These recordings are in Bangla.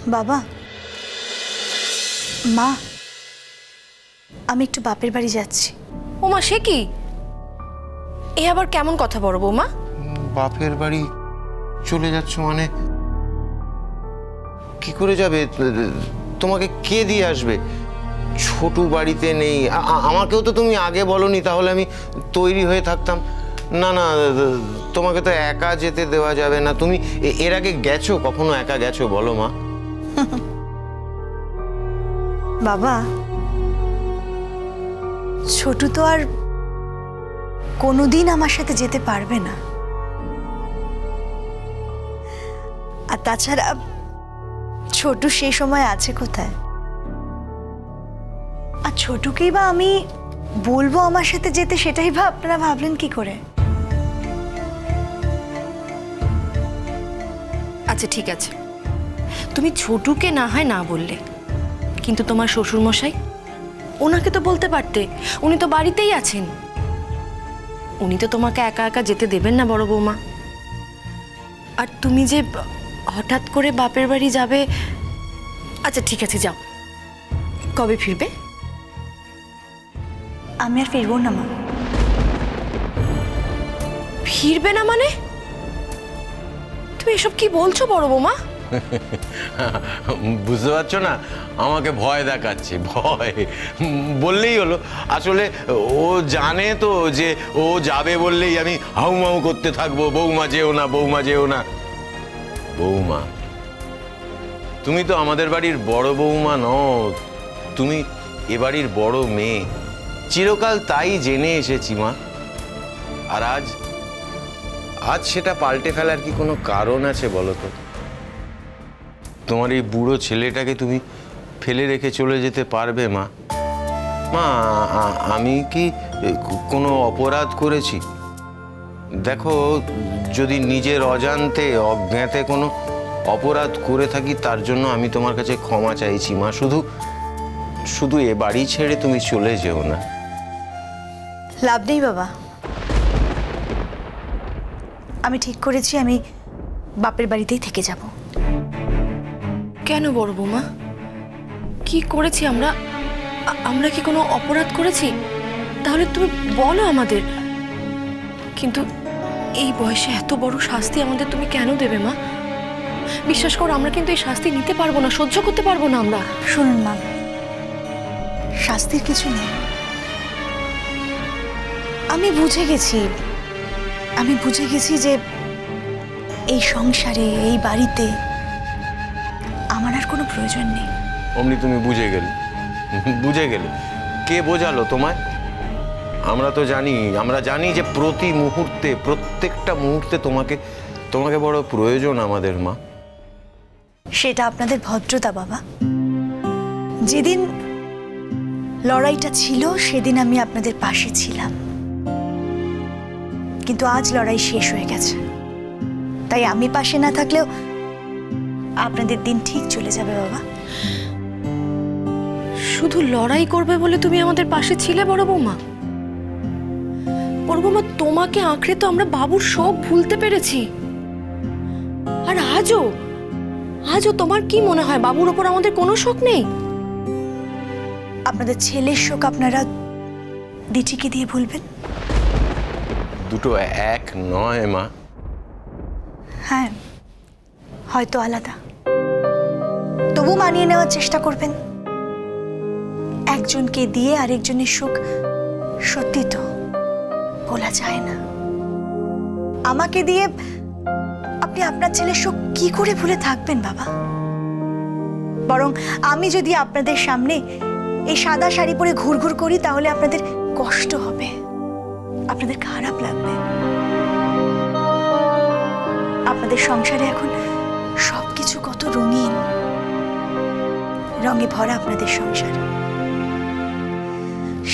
বাবা, মা, আমি একটু বাপের বাড়ি যাচ্ছি। ও মা, সে কি? এ আবার কেমন কথা বড় বৌমা? বাপের বাড়ি চলে যাচ্ছ মানে? কি করে যাবে? তোমাকে কে দিয়ে আসবে? ছোটু বাড়িতে নেই। আমাকেও তো তুমি আগে বলনি, তাহলে আমি তৈরি হয়ে থাকতাম। না না, তোমাকে তো একা যেতে দেওয়া যাবে না। তুমি এর আগে গেছো? কখনো একা গেছো বলো মা? বাবা, ছোটু তো আর কোনোদিন আমার সাথে যেতে পারবে না। আর তাছাড়া ছোটু সেই সময় আছে কোথায়? আর ছোটুকেই বা আমি বলবো আমার সাথে যেতে, সেটাই বা আপনারা ভাবলেন কি করে? আচ্ছা ঠিক আছে, তুমি ছোটুকে না হয় না বললে, কিন্তু তোমার শ্বশুর মশাই, ওনাকে তো বলতে পারতে। উনি তো বাড়িতেই আছেন। উনি তো তোমাকে একা একা যেতে দেবেন না বড় বৌমা। আর তুমি যে হঠাৎ করে বাপের বাড়ি যাবে, আচ্ছা ঠিক আছে, যাও। কবে ফিরবে? আমি আর ফিরবো না মা। ফিরবে না মানে? তুমি এসব কি বলছো বড় বৌমা? বুঝতে পারছো না? আমাকে ভয় দেখাচ্ছে। ভয় বললেই হলো। আসলে ও জানে তো যে ও যাবে বললেই আমি হাউমাউ করতে থাকবো, বৌমা যেও না, বৌমা যেও না। বৌমা, তুমি তো আমাদের বাড়ির বড় বৌমা নও, তুমি এ বাড়ির বড় মেয়ে। চিরকাল তাই জেনে এসেছি মা। আর আজ সেটা পাল্টে ফেলার কি কোনো কারণ আছে বলো তো? তোমার এই বুড়ো ছেলেটাকে তুমি ফেলে রেখে চলে যেতে পারবে মা? মা, আমি কি কোনো অপরাধ করেছি? দেখো, যদি নিজের অজান্তে অজ্ঞাতে কোনো অপরাধ করে থাকি, তার জন্য আমি তোমার কাছে ক্ষমা চাইছি মা। শুধু এ বাড়ি ছেড়ে তুমি চলে যেও না। লাভ নেই বাবা, আমি ঠিক করেছি আমি বাপের বাড়িতেই থেকে যাব। কেন বড় বৌমা? কি করেছি আমরা? আমরা কি কোনো অপরাধ করেছি? তাহলে তুমি বলো আমাদের। কিন্তু এই বয়সে এত বড় শাস্তি আমাদের তুমি কেন দেবে মা? বিশ্বাস করো, আমরা কিন্তু এই শাস্তি নিতে পারবো না, সহ্য করতে পারবো না আমরা। শুনুন মা, শাস্তির কিছু নেই। আমি বুঝে গেছি যে এই সংসারে, এই বাড়িতে আমার আর কোনো প্রয়োজন নেই। অমনি তুমি বুঝে গেলে? কে বোঝালো তোমায়? আমরা জানি যে প্রতি মুহূর্তে, প্রত্যেকটা মুহূর্তে তোমাকে বড় প্রয়োজন আমাদের মা। সেটা আপনাদের ভদ্রতা বাবা। যেদিন লড়াইটা ছিল সেদিন আমি আপনাদের পাশে ছিলাম, কিন্তু আজ লড়াই শেষ হয়ে গেছে। তাই আমি পাশে না থাকলেও আপনাদের দিন ঠিক চলে যাবে বাবা। শুধু লড়াই করবে বলে তুমি আমাদের পাশে ছিলে বড় বৌমা? বড় বৌমা, তোমাকে আঁকড়ে তো আমরা বাবুর শোক ভুলতে পেরেছি। আর আজও তোমার কি মনে হয় বাবুর ওপর আমাদের কোনো শোক নেই? আপনাদের ছেলের শোক আপনারা দিঠিকে দিয়ে ভুলবেন? দুটো এক নয় মা। হ্যাঁ, হয়তো আলাদা, তবু মানিয়ে নেওয়ার চেষ্টা করবেন। একজনকে দিয়ে আরেকজনের সুখ সত্যি তো বলা যায় না। আমাকে দিয়ে আপনি আপনার ছেলের সুখ কি করে ভুলে থাকবেন বাবা? বরং আমি যদি আপনাদের সামনে এই সাদা শাড়ি পরে ঘুরঘুর করি, তাহলে আপনাদের কষ্ট হবে, আপনাদের খারাপ লাগবে। আপনাদের সংসারে এখন সবকিছু কত রঙিন, রঙে ভরা আপনাদের সংসার।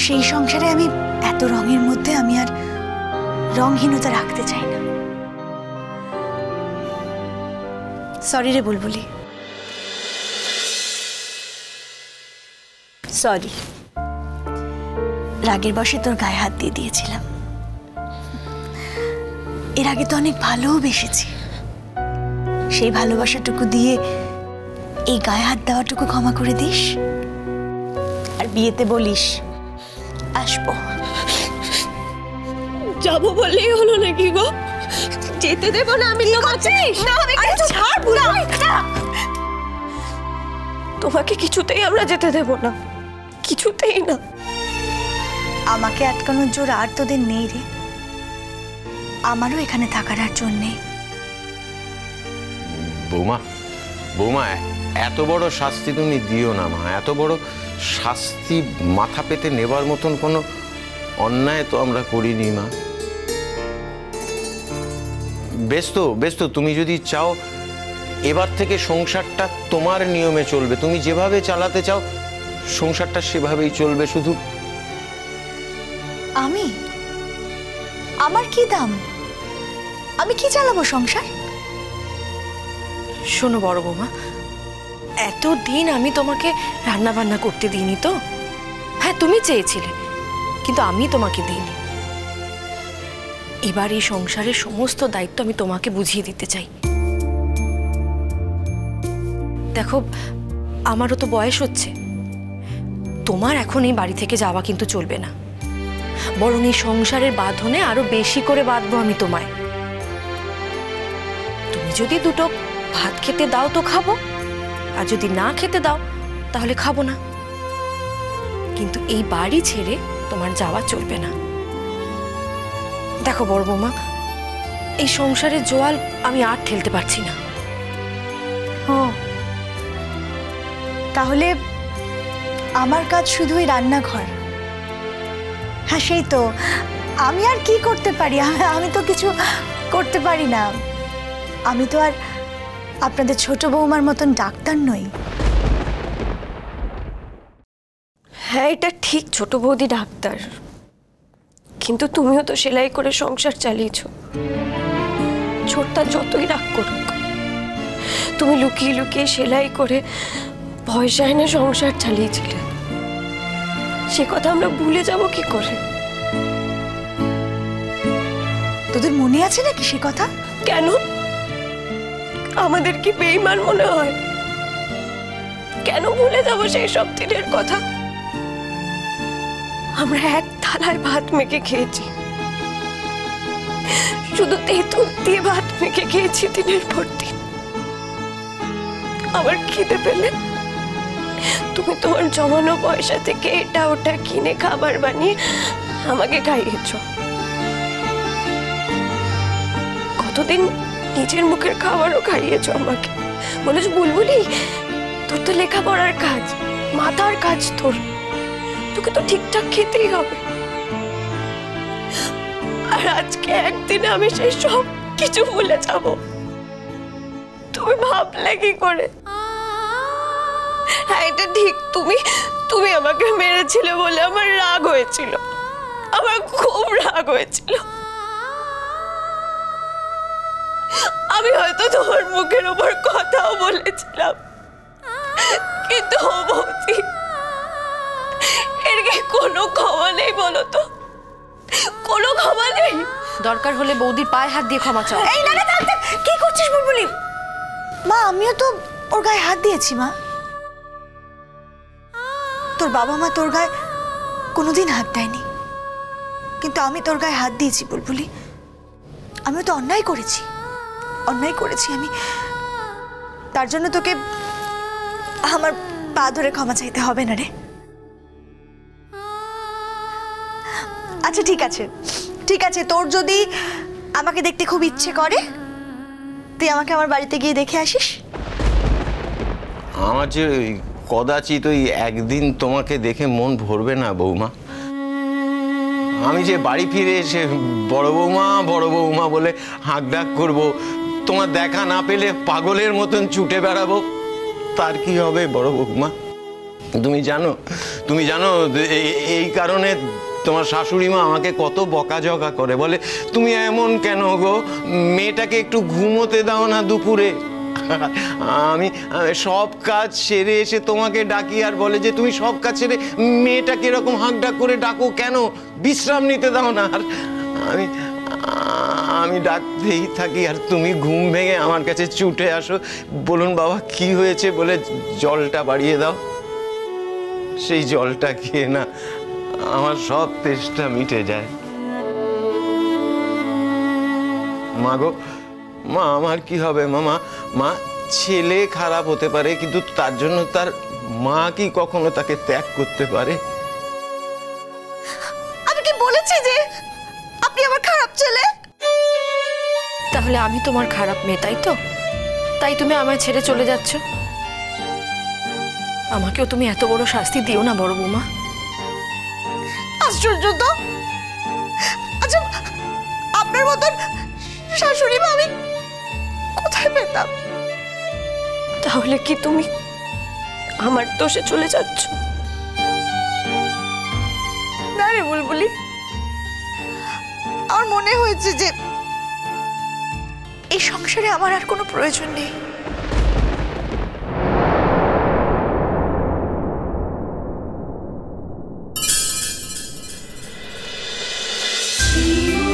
সেই সংসারে আমি এত রঙের মধ্যে আমি আর রঙহীনতা রাখতে চাই না। সরি রে বুলবুলি, সরি। রাগের বশে তোর গায়ে হাত দিয়ে দিয়েছিলাম। এর আগে তো অনেক ভালোবেসেছি, সেই ভালোবাসাটুকু দিয়ে এই গায়ে হাত দেওয়াটুকু ক্ষমা করে দিস, আর বিয়েতে বলিস আসবো। যাবো বললেই হলো নাকি গো? যেতে দেবো না আমি তোমাকে। না, ছাড় বুড়া। তোমাকে কিছুতেই আমরা যেতে দেবো না, কিছুতেই না। আমাকে আটকানোর জোর আর তোদের নেই রে, আমারও এখানে থাকার আর জোর নেই। বৌমা, বৌমা, এত বড় শাস্তি তুমি দিও না মা। এত বড় শাস্তি মাথা পেতে নেবার মতন কোনো অন্যায় তো আমরা করিনি মা। বেশ তো তুমি যদি চাও এবার থেকে সংসারটা তোমার নিয়মে চলবে, তুমি যেভাবে চালাতে চাও সংসারটা সেভাবেই চলবে। শুধু আমার কি দাম? আমি কি চালাবো সংসার? শোনো বড় বৌমা, এতদিন আমি তোমাকে রান্না বান্না করতে দিইনি তো। হ্যাঁ, তুমি চেয়েছিলে, কিন্তু আমি তোমাকে দিইনি। এবার এই সংসারের সমস্ত দায়িত্ব আমি তোমাকে বুঝিয়ে দিতে চাই। দেখো, আমারও তো বয়স হচ্ছে, তোমার এখন এই বাড়ি থেকে যাওয়া কিন্তু চলবে না। বরং এই সংসারের বাঁধনে আরো বেশি করে বাঁধবো আমি তোমায়। তুমি যদি দুটো ভাত খেতে দাও তো খাবো, আর যদি না খেতে দাও তাহলে খাবো না। কিন্তু এই বাড়ি ছেড়ে তোমার যাওয়া চলবে না। দেখো বড় বৌমা, এই সংসারের জোয়াল আমি আর ঠেলতে পারছি না। ও, তাহলে আমার কাজ শুধুই রান্নাঘর? হ্যাঁ, সেই তো। আমি আর কি করতে পারি? আমি তো কিছু করতে পারি না। আমি তো আর আপনাদের ছোট বৌমার মতন ডাক্তার নই। হ্যাঁ, এটা ঠিক, ছোট বৌদি ডাক্তার, কিন্তু তুমিও তো সেলাই করে সংসার চালিয়েছ। ছোটটা যতই রাগ করুক, তুমি লুকিয়ে লুকিয়ে সেলাই করে পয়সায় না সংসার চালিয়েছিলে। সে কথা আমরা ভুলে যাব কি করে? তোদের মনে আছে নাকি সে কথা? কেন আমাদের কি বেঈমান মনে হয়? কেন ভুলে যাব সেই সব দিনের কথা? আমরা এক থালায় ভাত মেখে খেয়েছি, শুধু তেঁতুল দিয়ে ভাত মেখে খেয়েছি দিনের পর দিন। আবার খিদে পেলে তুমি তোমার জমানো পয়সা থেকে এটা ওটা কিনে খাবার বানিয়ে আমাকে খাইয়েছ। কতদিন নিজের মুখের খাবারও খাইয়েছ আমাকে। বলেছ, বুলবুলি তোর তো লেখাপড়ার কাজ, মাথার কাজ তোর, তোকে তো ঠিকঠাক খেতেই হবে। আর আজকে একদিনে আমি সেই সব কিছু ভুলে যাব? তুমি ভাবলে কি করে? হ্যাঁ, এটা ঠিক, তুমি আমাকে মেরেছিলে বলে আমার রাগ হয়েছিল, আমার খুব রাগ হয়েছিল। আমি হয়তো তোমার মুখের উপর কথাও বলেছিলাম, কিন্তু ও বৌদি, এর কি কোনো ক্ষমা নেই বলো তো? কোনো ক্ষমা নেই? দরকার হলে বৌদির পায়ে হাত দিয়ে ক্ষমা চাও। এই না না, থাক থাক, কি করছিস বুলবুলি? মা, আমিও তো ওর গায়ে হাত দিয়েছি মা। তোর বাবা মা তোর গায়ে কোনোদিন হাত দেয়নি, কিন্তু আমি তোর গায়ে হাত দিয়েছি বুলবুলি। আমিও তো অন্যায় করেছি আমি। তার জন্য তোকে আমার পা ধরে ক্ষমা চাইতে হবে না রে। আচ্ছা, ঠিক আছে, তোর যদি আমাকে দেখতে খুব ইচ্ছে করে, তুই আমাকে আমার বাড়িতে গিয়ে দেখে আসিস। আমার যে কদাচিৎ ওই একদিন তোমাকে দেখে মন ভরবে না বৌমা। আমি যে বাড়ি ফিরে এসে বড় বৌমা বলে হাঁক ডাক করবো, তোমার দেখা না পেলে পাগলের মতন ছুটে বেড়াবো, তার কি হবে বড় বৌমা? তুমি জানো এই কারণে তোমার শাশুড়ি মা আমাকে কত বকাঝকা করে, বলে তুমি এমন কেন গো, মেয়েটাকে একটু ঘুমোতে দাও না দুপুরে। আমি সব কাজ সেরে এসে তোমাকে ডাকি, আর বলে যে তুমি সব কাজ সেরে মেয়েটাকে এরকম হাঁক ডাক করে ডাকো কেন, বিশ্রাম নিতে দাও না। আর আমি ডাকতেই থাকি আর তুমি ঘুম ভেঙে আমার কাছে ছুটে আসো, বলুন বাবা কি হয়েছে বলে জলটা বাড়িয়ে দাও। সেই জলটা খেয়ে না আমার সব তেষ্টা মিটে যায়। মা গো, মা আমার কি হবে মামা? মা, ছেলে খারাপ হতে পারে কিন্তু তার জন্য তার মা কি কখনো তাকে ত্যাগ করতে পারে? আমি কি বলেছি যে আপনি আমার খারাপ ছেলে? তাহলে আমি তোমার খারাপ মেয়ে, তাই তো? তাই তুমি আমায় ছেড়ে চলে যাচ্ছ? আমাকেও তুমি এত বড় শাস্তি দিও না বড় বৌমা। আশ্চর্য তো। আচ্ছা, আপনার মতন শাশুড়ি মা আমি কোথায় পেতাম? তাহলে কি তুমি আমার দোষে চলে যাচ্ছ? না রে বুলবুলি, আমার মনে হয়েছে যে এই সংসারে আমার আর কোনো প্রয়োজন নেই। শ্রী